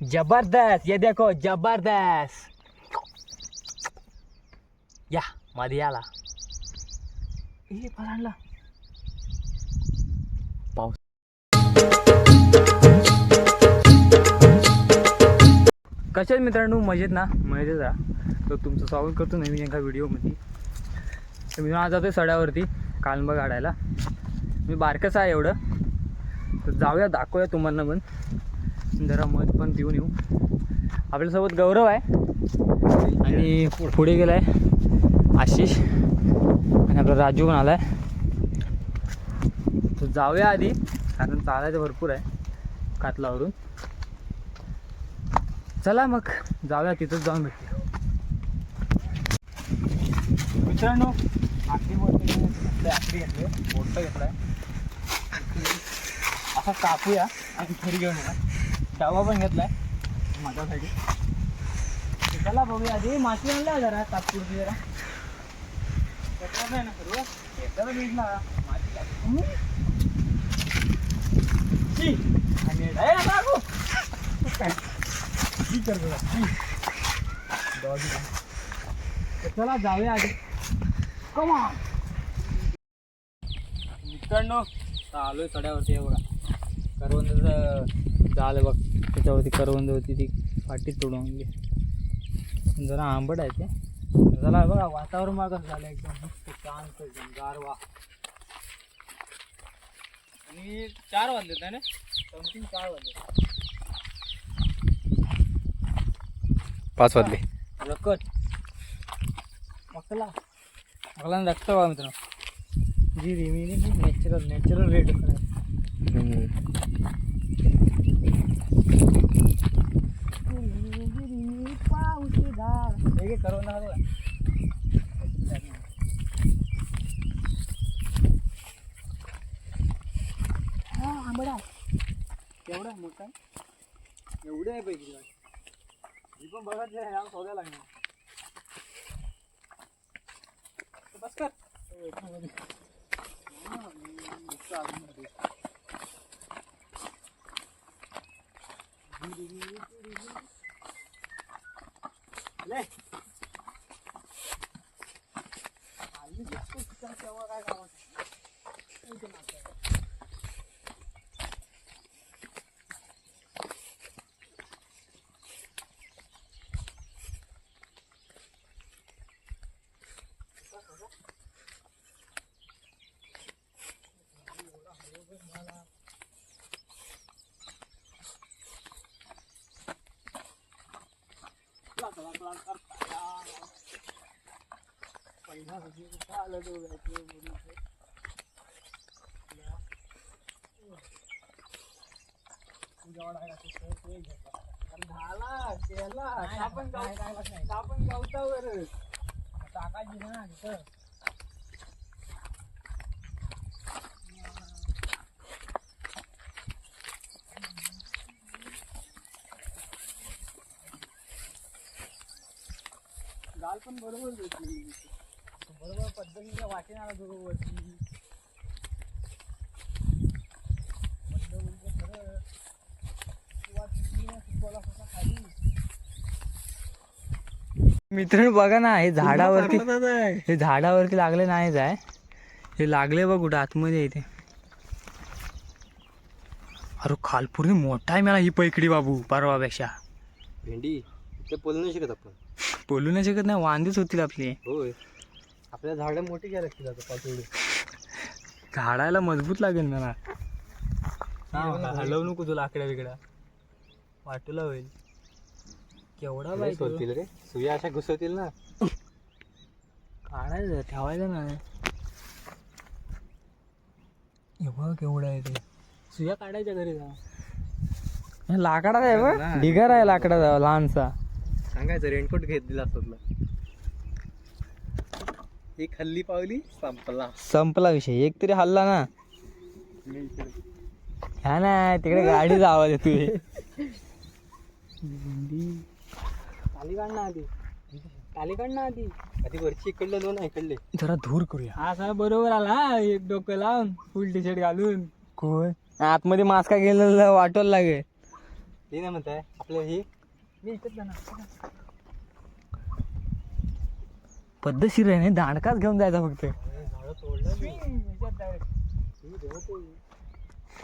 जबरदस्त, ये देखो जबरदस्त. या मध्ये आला. पळाला पाऊस. कशा आहेत मित्रांनो, मजेत ना? मजेत राहा. तर तुमचं स्वागत करतो नवीन एका व्हिडिओमध्ये. तर मी आज जातोय सड्यावरती कालंबा काढायला. मी बारकंच आहे एवढं, तर जाऊया दाखवूया तुम्हाला पण, जरा मध पण पिऊन येऊ. आपल्यासोबत गौरव आहे आणि पुढे गेला आहे आशिष आणि आपला राजू पण आला आहे. तर जाऊया आधी, कारण चालायचं भरपूर आहे कातलावरून. चला मग जाऊया, तिथंच जाऊन भेटूया. मित्रांनो आखरी आखरी घेतली, मोठं घेतला आहे असा कापूया आणि घरी घेऊन येणार. डबा पण घेतला आहे माझ्यासाठी. चला बघूया आधी. माती आणला जरा तात्पुरती, जरा नाही ना सर्व एकदा भेटला माती चला जाऊया आधी. कमा मित्रांनो आलोय सड्यावरती. आहे बघा करवंदाचं झालं बघ, त्याच्यावरती करवंद होती ती पाटीत तोडून आणली. जरा आंबट आहे ते. चला बघा वातावरण मला कसं झालं, एकदम मस्त शांत, एकदम गारवा. आणि 4 वाजले आहे ना, समथिंग 4 वाजले, 5 वाजले. रकट अगला रक्त बघा मित्रांनो. जी रिमिनी नॅचरल रेट करू ना. हा आंबडा एवढा मोठा, एवढे आहे पैकी. मी पण बघत नाही, शोधायला लागणार. बस कर. काय काम आपण गवतावर टाकायची ना तिथं. गाल पण बरोबर भेटली, बरोबर पद्धतीने वाटेन आला बरोबर. मित्रांनो बघा ना, हे झाडावरती लागले नाहीच आहे. हे लागले बघ कुठं आतमध्ये इथे. अरे खालपूर मोठा आहे. मला ही पैकडी बाबू परवापेक्षा. भेंडी ते बोलू नाही शकत आपण. बोलू नाही शकत नाही, वांदेच होतील आपली. होय, आपल्या झाडं मोठी घ्यायला लागतील आता पातळी. झाडायला मजबूत लागेल मला. हलवू नको तू लाकड्या बिकड्या, वाटूला होईल. केवढा बाईक होतील रे, सुया अशा घुसवतील ना. काढायचं, ठेवायचं ना. हे बघ केवढा आहे ते. सुया काढायच्या घरी जा. लाकडा आहे बघ, ढिगार आहे लाकडाचा लहानसा. सांगायचं रेनकोट घेत दिला असत. एक हल्ली पावली संपला विषय. एक तरी हल्ला ना. ह्या ना तिकडे गाडीचा आवाज येतोय. खाली काढ ना आधी, खाली काढ ना आधी. आधी वरची इकडलं दोन इकडले जरा धूर करूया. हा सर बरोबर आला, एक डोकं लावून फुल टी शर्ट घालून. कोण आतमध्ये मास्का गेलेला वाटवला लागेल. ते नाही म्हणताय आपलं हे मी इथंच जाणार. पद्धतशीर आहे नाही, दांडकाच घेऊन जायचा फक्त. झाडं तोडलं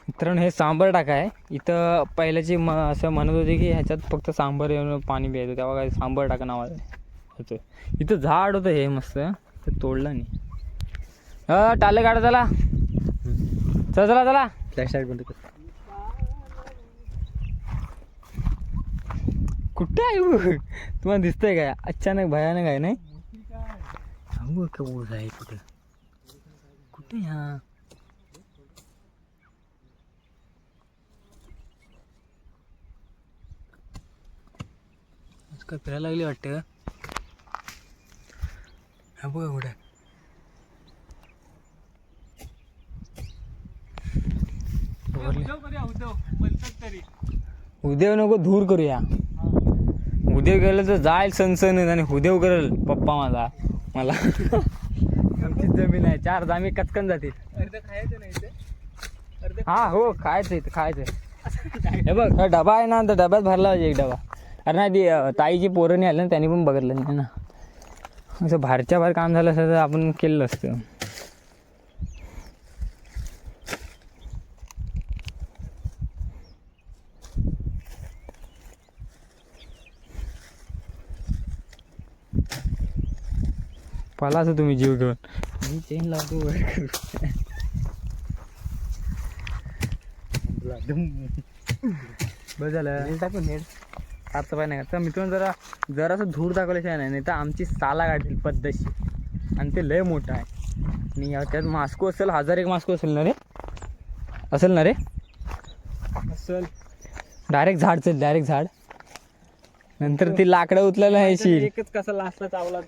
मित्रांनो हे सांबर टाका आहे इथं. पहिल्याची असं म्हणत होते की ह्याच्यात फक्त सांबर येऊन पाणी प्यायचं, तेव्हा काय सांबर टाका नावाचं ह्याचं. इथं झाड होतं हे मस्त, ते तोडलं नाही. टाले गाडा चला चला चला चला. फ्लॅश लाईट बंद कर. कुठं आहे बघ, तुम्हाला दिसतंय काय अचानक भयानक आहे नाही. हो का ऊस आहे कुठे कुठे ह्या. काय फिरायला लागली वाटतं. हा बघा कुठे उद्या नको धूर करूया. उद्या गेलं तर जाईल सनसन आणि उद्या करेल पप्पा माझा मला. आमची जमीन आहे, 4 जामी कचकन जातील. हा हो खायचं इथं खायचं. हे बघ हा डबा आहे ना, तर डब्यात भरला पाहिजे एक डबा. अरे नाही ती ताईची पोरं नाही आली ना, त्यांनी पण बघितलं नाही ना. असं बाहेरच्या बाहेर काम झालं असतं तर आपण केलं असतं. पाला असं तुम्ही जीव घेऊन. मी चेन लावतो बस झालं टाकून नेट. आता पाय नाही का मित्रांनो, जरासं धूर दाखवल्याशिवाय नाही तर आमची साला गाठील पद्धतशीर. आणि ते लय मोठं आहे. आणि त्यात मास्को असेल 1001 मास्को असेल ना रे. असेल ना रे असेल. डायरेक्ट झाड चल, डायरेक्ट झाड. नंतर ती लाकडं उचलायला यायची. एकच कसा लास्टला चावला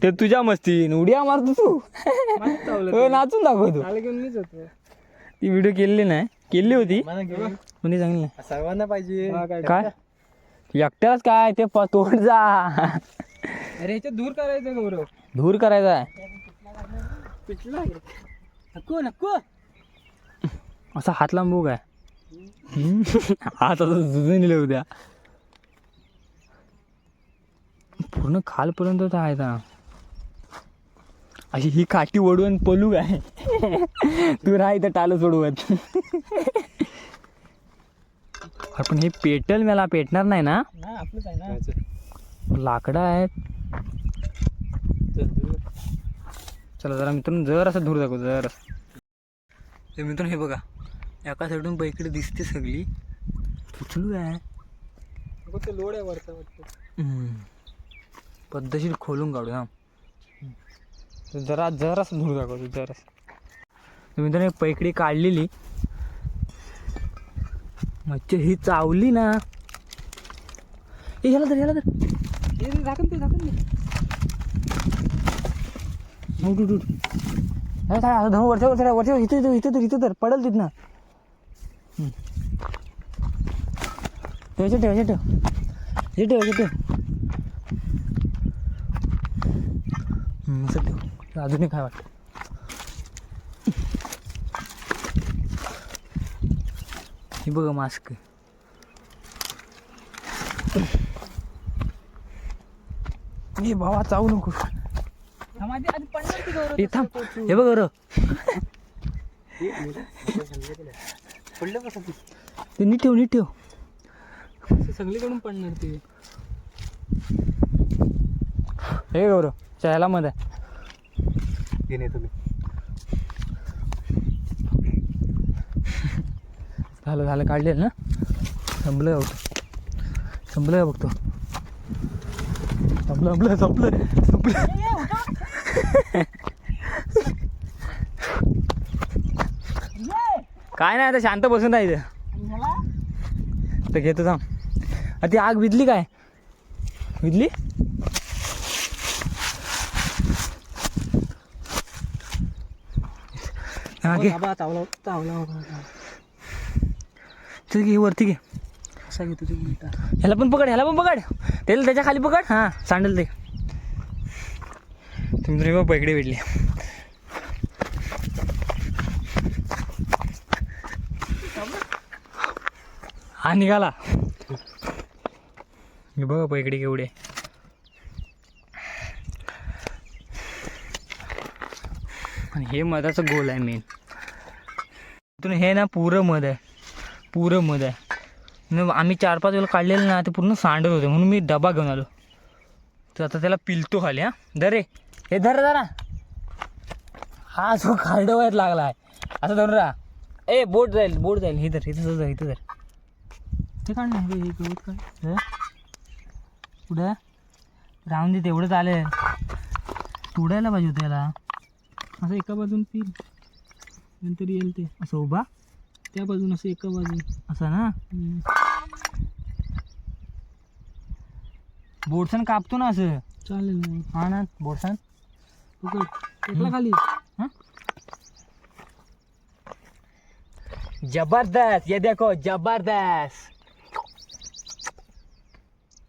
ते तुझ्या मस्ती उड्या मारतो तू. नाचून दाखवतो. घेऊन मीच होतो. ती व्हिडिओ केलेली नाही, केली होती म्हणजे चांगली नाही. सर्वांना पाहिजे काय एकट्याच काय ते तोड जा. अरे ह्याच्यात दूर करायचं गौरव. धूर करायचा आहे. पिटला नको नको असा हात लांबू काय. हात असं जुजून दिलं उद्या पूर्ण खालपर्यंत तर आहे ना. अशी ही काठी ओढून पलू आहे. तू राह इथं टालं सोडवत. पण हे पेटल मला पेटणार नाही ना. आपलंच आहे ना. लाकडं आहेत. चला जरा मित्रांनो जर असं धूर दाखव जर. तर मित्रांनो हे बघा एका साईडून बाईकडे दिसते सगळी उचलू आहे. लोड आहे वरचा वाटतं. पद्धतशीर खोलून काढू हा. जरासं धूर दाखवतो जरासं. मित्रांनो पैकडी काढलेली मच्छर ही चावली ना. याला तर झाकण ते झाकण वरच्या इथं तर पडल तिथनं. ठेव अजून काय वाटतं. हे बघा मास्क. हे भावा चावू नको. हे थांब हे बघ बरं पडलं कसं ते नीट ठेव. सगळीकडून पडणार ते. हे गौरव चहाला मध्ये घेणे तुम्ही. झालं काढलेलं ना. संपलं बघतो. संपलं. काय नाही आता शांत बसून राहायचं. तर घेतो थांब. ती आग विजली काय विजली. चावला चल घे वरती घे. कसा घेतो ते ह्याला पण पकड त्याला त्याच्या खाली पकड. हां सांडेल ते. तुम्ही बघ पैकडे भेटले. हा निघाला. हे बघा पैकडे केवढे. आणि हे मधाचं गोल आहे मेन. इथून हे ना पुरं मध आहे, पुरं मध आहे. न आम्ही 4-5 वेळेला काढलेलं ना ते पूर्ण सांडत होते, म्हणून मी डबा घेऊन आलो. तर आता त्याला पिलतो खाली. हां धर रे, हे धर जरा. हा जो खालडवायत लागला आहे असं धरून राहा. ए बोट जाईल, बोट जाईल. हे धर, इथं धर, इथं धर. ते काढ ना, हे गवत काढ. पुढं राहून दे, तेवढं चालेल. तोडायला पाहिजे होतं याला. असं एका बाजून पिल नंतर येईल ते. असं उभा त्या बाजून असं एका बाजून. असं ना. बोटसन कापतो ना असं. चालेल ना. हा ना, बोटसन पकड. टेकला खाली. हां जबरदस्त. ये देखो जबरदस्त.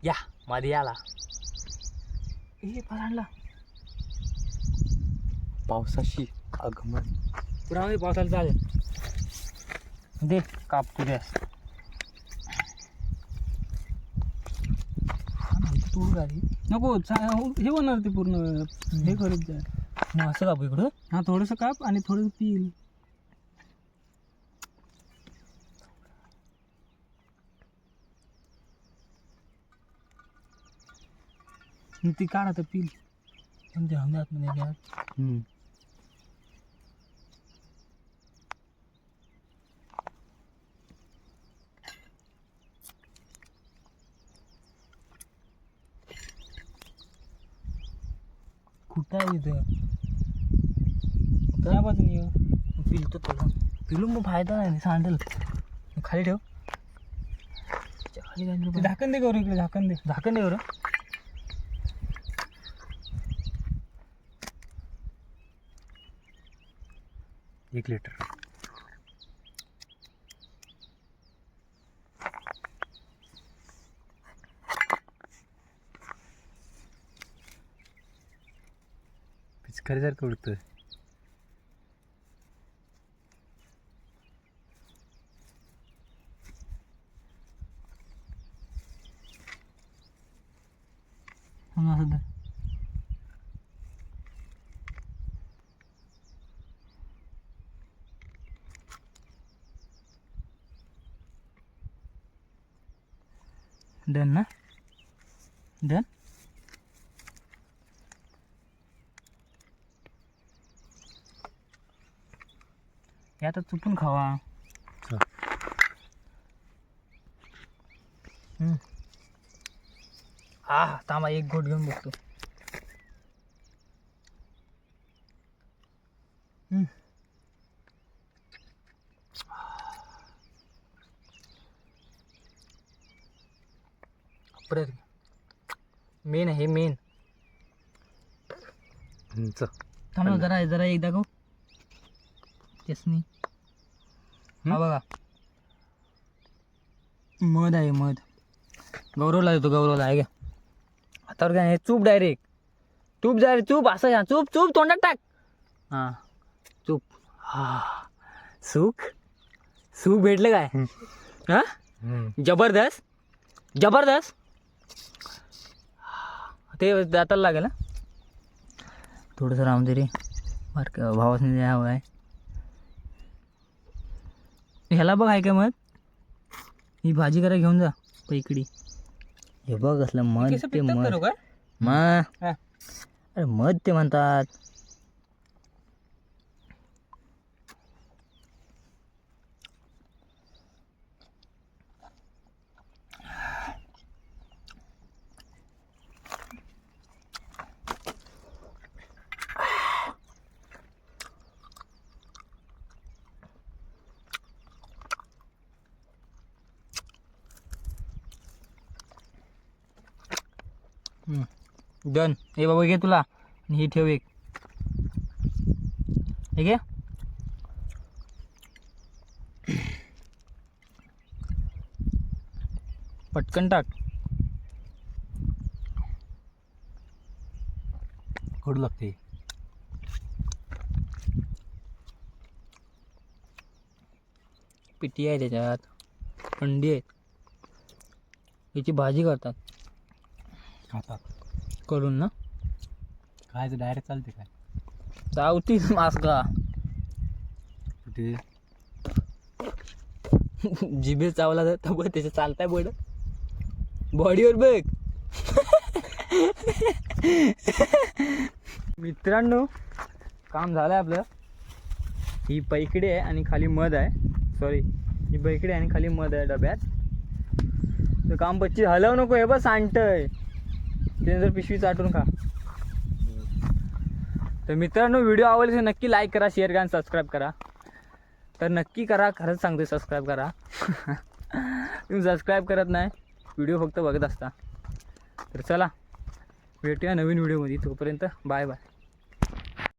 या मध्ये आला. ए परांडला पावसाशी आगमन. पुरा पावसाला चालेल. दे कापतो गॅस. तोड गाडी नको हे होणार ते पूर्ण. हे करत जा. मग असं कापू इकडं. हा थोडंसं काप आणि थोडंसं पिल. ती काढ आता पिल. तुमच्या आतमध्ये घ्या. कुठं आहे इथं. त्या बाजून ये. पिलतो थोडं. पिलून मग फायदा नाही, सांडेल. खाली ठेव. खाली ते झाकण दे गौरव, इकडे झाकण दे. झाकण दे बरं. 1 लिटर. पिचकारी सारखं उडतं. असं दे. डन ना. डन. हे आता चुपून खावा. हा थांबा, एक गोट घेऊन बघतो. परत मेन आहे, मेन. थांबा जरा, जरा एक दाखव. तेच नाही. हा बघा मध आहे, मध. गौरवला देतो, गौरवला आहे का. हातावर काय चूप डायरेक्ट. चूप जाय, चूप असं घ्या. चूप चूप तोंडात टाक. हां चूप. हा सुख, सुख भेटलं काय. हां जबरदस्त, जबरदस्त. ते दाताला लागेल ना. थोडंसं राहून दे रे, बारक्या भावासने द्यावं आहे. ह्याला बघ आहे का मध. ही भाजी करा घेऊन जा पैकडी. हे बघ असलं मध. ते मध मग अरे मध ते म्हणतात. डन. हे बाबा घे तुला. आणि ही ठेव एक. हे घे. पटकन टाक. कडू लागते. पिठी आहे त्याच्यात, अंडी आहेत. याची भाजी करतात. खातात करून ना खायचं डायरेक्ट चालते काय चावती मास का कुठे जिभे चावला तर बघ त्याचं चालताय बड बॉडीवर बघ. मित्रांनो काम झालं आहे आपलं. ही पैकडे आहे आणि खाली मध आहे. सॉरी ही पैकडे आणि खाली मध आहे डब्यात. तर काम बच्ची हलव नको हे बस सांडतंय ते जर पिशवी चाटून खा. तर मित्रांनो व्हिडिओ आवडले तर नक्की लाईक करा शेअर करा आणि सबस्क्राईब करा. तर नक्की करा खरंच सांगते सबस्क्राईब करा. तुम्ही सबस्क्राईब करत नाही व्हिडिओ फक्त बघत असता. तर चला भेटूया नवीन व्हिडिओमध्ये तोपर्यंत बाय बाय.